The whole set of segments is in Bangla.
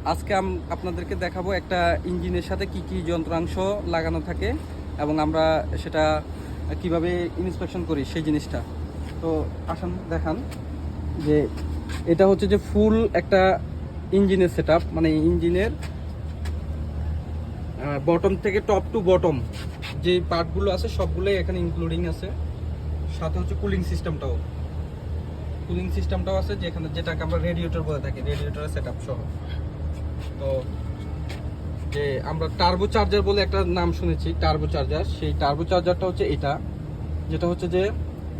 আজকে আপনাদেরকে দেখাবো একটা ইঞ্জিনের সাথে কি কি যন্ত্রাংশ লাগানো থাকে এবং আমরা সেটা কিভাবে ইন্সপেকশন করি সেই জিনিসটা। তো আসুন দেখান যে এটা হচ্ছে যে ফুল একটা ইঞ্জিনের সেটআপ, মানে ইঞ্জিনের বটম থেকে টপ টু বটম যে পার্টগুলো আছে সবগুলোই এখানে ইনক্লুডিং আছে। সাথে হচ্ছে কুলিং সিস্টেমটাও আছে, যেখানে যেটাকে আমরা রেডিয়েটর বলে থাকি, রেডিয়েটরের সেটআপ সহ। তো যে আমরা টার্বো চার্জার বলে একটা নাম শুনেছি, টার্বো চার্জার, সেই টার্বো চার্জারটা হচ্ছে এটা, যেটা হচ্ছে যে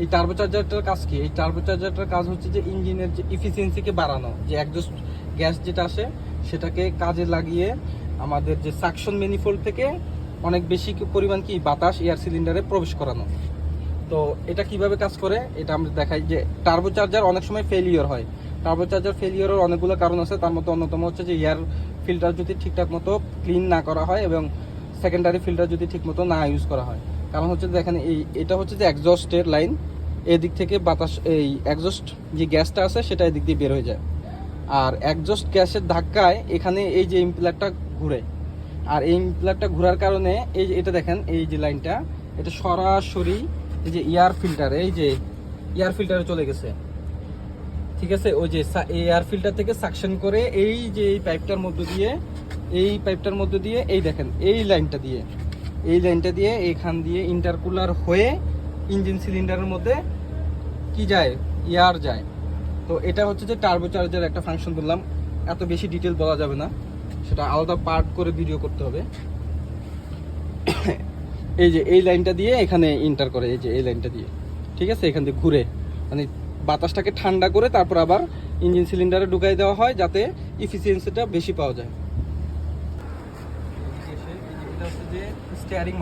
এই টার্বো চার্জারটার কাজ কি? এই টার্বো চার্জারটার কাজ হচ্ছে যে ইঞ্জিনের যে ইফিসিয়েন্সিকে বাড়ানো, যে একজস্ট গ্যাস যেটা আসে সেটাকে কাজে লাগিয়ে আমাদের যে সাকশন ম্যানিফোল্ড থেকে অনেক বেশি পরিমাণ কি বাতাস এয়ার সিলিন্ডারে প্রবেশ করানো। তো এটা কিভাবে কাজ করে এটা আমরা দেখাই। যে টার্বো চার্জার অনেক সময় ফেলিওর হয়। টার্বো চার্জার ফেলিওরের অনেকগুলো কারণ আছে, তার মধ্যে অন্যতম হচ্ছে যে এয়ার ফিল্টার যদি ঠিকঠাক মতো ক্লিন না করা হয় এবং সেকেন্ডারি ফিল্টার যদি ঠিক মতো না ইউজ করা হয়। কারণ হচ্ছে দেখেন এটা হচ্ছে যে এক্সজস্টের লাইন, এদিক থেকে বাতাস, এই এক্সজস্ট যে গ্যাসটা আছে সেটা এদিক দিয়ে বের হয়ে যায়। আর এক্সজস্ট গ্যাসের ধাক্কায় এখানে এই যে ইমপ্লারটা ঘুরে, আর এই ইমপ্লারটা ঘোরার কারণে এই যে এটা দেখেন, এই যে লাইনটা এটা সরাসরি এই যে এয়ার ফিল্টার, এই যে এয়ার ফিল্টারে চলে গেছে। ঠিক আছে, ওই যে এয়ার ফিল্টার থেকে সাকশন করে এই যে এই পাইপটার মধ্যে দিয়ে এই দেখেন এই লাইনটা দিয়ে এখান দিয়ে ইন্টারকুলার হয়ে ইঞ্জিন সিলিন্ডারের মধ্যে কি যায়, এয়ার যায়। তো এটা হচ্ছে যে টার্বো চার্জার একটা ফাংশন বললাম, এত বেশি ডিটেল বলা যাবে না, সেটা আলাদা পার্ট করে ভিডিও করতে হবে। এই যে এই লাইনটা দিয়ে এখানে ইন্টার করে, এই যে এই লাইনটা দিয়ে, ঠিক আছে, এখান থেকে ঘুরে মানে বাতাসটাকে ঠান্ডা করে তারপর আবার ইঞ্জিন সিলিন্ডারে ঢুকাই দেওয়া হয় যাতে ইফিসিয়েন্সিটা বেশি পাওয়া যায়। এটা হচ্ছে যে স্টিয়ারিং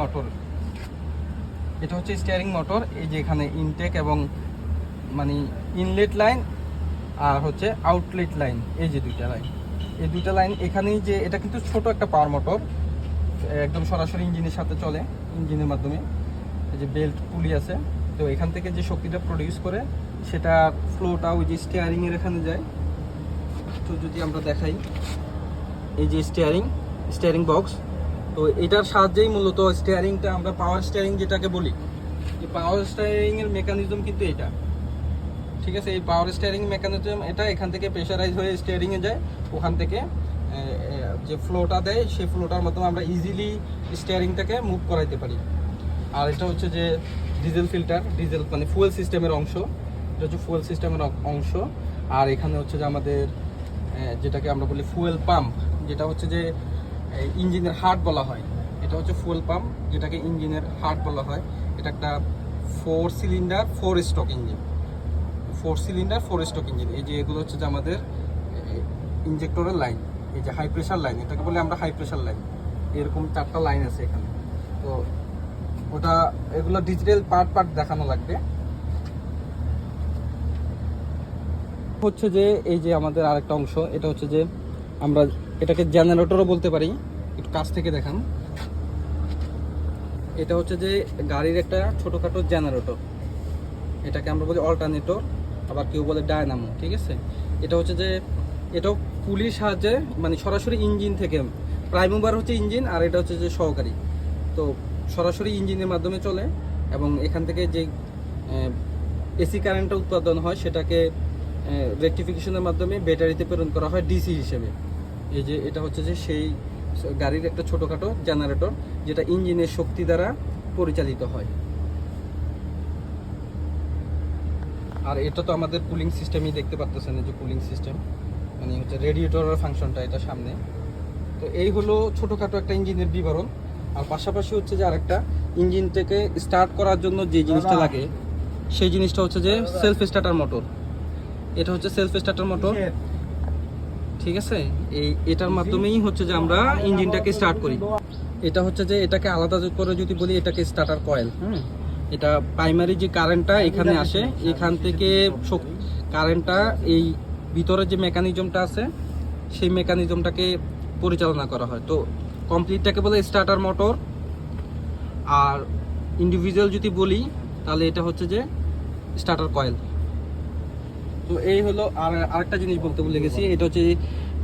মোটর, এই যে এখানে ইনটেক এবং মানে ইনলেট লাইন আর হচ্ছে আউটলেট লাইন, এই যে দুইটা লাইন এখানেই। যে এটা কিন্তু ছোট একটা পাওয়ার মোটর, একদম সরাসরি ইঞ্জিনের সাথে চলে, ইঞ্জিনের মাধ্যমে। এই যে বেল্ট পুলি আছে, তো এখান থেকে যে শক্তিটা প্রডিউস করে সেটা ফ্লোটা ওই যে স্টিয়ারিংয়ের এখানে যায়। তো যদি আমরা দেখাই, এই যে স্টিয়ারিং বক্স, তো এটার সাহায্যেই মূলত স্টিয়ারিংটা, আমরা পাওয়ার স্টিয়ারিং যেটাকে বলি, যে পাওয়ার স্টিয়ারিংয়ের মেকানিজম কিন্তু এটা। ঠিক আছে, এই পাওয়ার স্টিয়ারিং মেকানিজম এটা, এখান থেকে প্রেশারাইজ হয়ে স্টিয়ারিংয়ে যায়, ওখান থেকে যে ফ্লোটা দেয় সেই ফ্লোটার মাধ্যমে আমরা ইজিলি স্টিয়ারিংটাকে মুভ করাইতে পারি। আর এটা হচ্ছে যে ডিজেল ফিল্টার, ডিজেল মানে ফুয়েল সিস্টেমের অংশ, এটা হচ্ছে ফুয়েল সিস্টেমের অংশ। আর এখানে হচ্ছে যে আমাদের যেটাকে আমরা বলি ফুয়েল পাম্প, যেটা হচ্ছে যে ইঞ্জিনের হার্ট বলা হয়, এটা হচ্ছে ফুয়েল পাম্প যেটাকে ইঞ্জিনের হার্ট বলা হয়। এটা একটা 4 সিলিন্ডার 4 স্ট্রোক ইঞ্জিন। এই যে এগুলো হচ্ছে যে আমাদের ইনজেক্টরের লাইন, এই যে হাই প্রেশার লাইন, এটাকে বলে আমরা হাই প্রেশার লাইন। এরকম 4টা লাইন আছে এখানে। তো এগুলো ডিজিটাল পার্ট দেখানো লাগবে। হচ্ছে যে এই যে আমাদের আরেকটা অংশ, এটা হচ্ছে যে আমরা এটাকে জেনারেটরও বলতে পারি, একটু কাছ থেকে দেখান। এটা হচ্ছে যে গাড়ির একটা ছোটোখাটো জেনারেটর, এটাকে আমরা বলি অল্টারনেটর, আবার কেউ বলে ডায়নামো। ঠিক আছে, এটা হচ্ছে যে এটাও পুলির সাহায্যে, মানে সরাসরি ইঞ্জিন থেকে, প্রাইম মুভার হচ্ছে ইঞ্জিন আর এটা হচ্ছে যে সহকারী। তো সরাসরি ইঞ্জিনের মাধ্যমে চলে এবং এখান থেকে যে এসি কারেন্টটা উৎপাদন হয় সেটাকে রেকটিফিকেশনের মাধ্যমে ব্যাটারিতে প্রেরণ করা হয় ডিসি হিসেবে। এই যে এটা হচ্ছে যে সেই গাড়ির একটা ছোটোখাটো জেনারেটর, যেটা ইঞ্জিনের শক্তি দ্বারা পরিচালিত হয়। আর এটা তো আমাদের কুলিং সিস্টেমই দেখতে পাচ্ছেন, এই যে কুলিং সিস্টেম, মানে হচ্ছে রেডিয়েটরের ফাংশনটা এটা সামনে। তো এই হলো ছোটোখাটো একটা ইঞ্জিনের বিবরণ। আর পাশাপাশি হচ্ছে যে আরেকটা, ইঞ্জিনটাকে স্টার্ট করার জন্য যে জিনিসটা লাগে সেই জিনিসটা হচ্ছে যে সেলফ স্টার্টার মোটর। এটা হচ্ছে সেলফ স্টার্টার মোটর, ঠিক আছে। এটার মাধ্যমেই হচ্ছে যে আমরা ইঞ্জিনটাকে স্টার্ট করি। এটা হচ্ছে যে এটাকে আলাদা করে যদি বলি, এটাকে স্টার্টার কয়েল। এটা প্রাইমারি যে কারেন্টটা এখানে আসে, এখান থেকে কারেন্টটা এই ভিতরে যে মেকানিজমটা আছে সেই মেকানিজমটাকে পরিচালনা করা হয়। তো কমপ্লিটটাকে বলে স্টার্টার মোটর। আর ইন্ডিভিজুয়াল যদি বলি তাহলে এটা হচ্ছে যে স্টার্টার কয়েল। তো এই হলো। আর আরেকটা জিনিস বলতে ভুলে গেছি, এটা হচ্ছে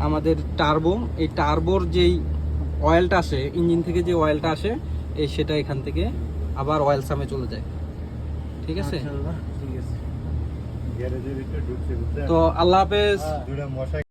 আমাদের টার্বো, এই টার্বোর যেই অয়েলটা আসে ইঞ্জিন থেকে, যে অয়েলটা আসে এই সেটা এখান থেকে আবার অয়েল সামে চলে যায়। ঠিক আছে, মাশাআল্লাহ, ঠিক আছে। তো আল্লাহ হাফেজ। দুইটা মশা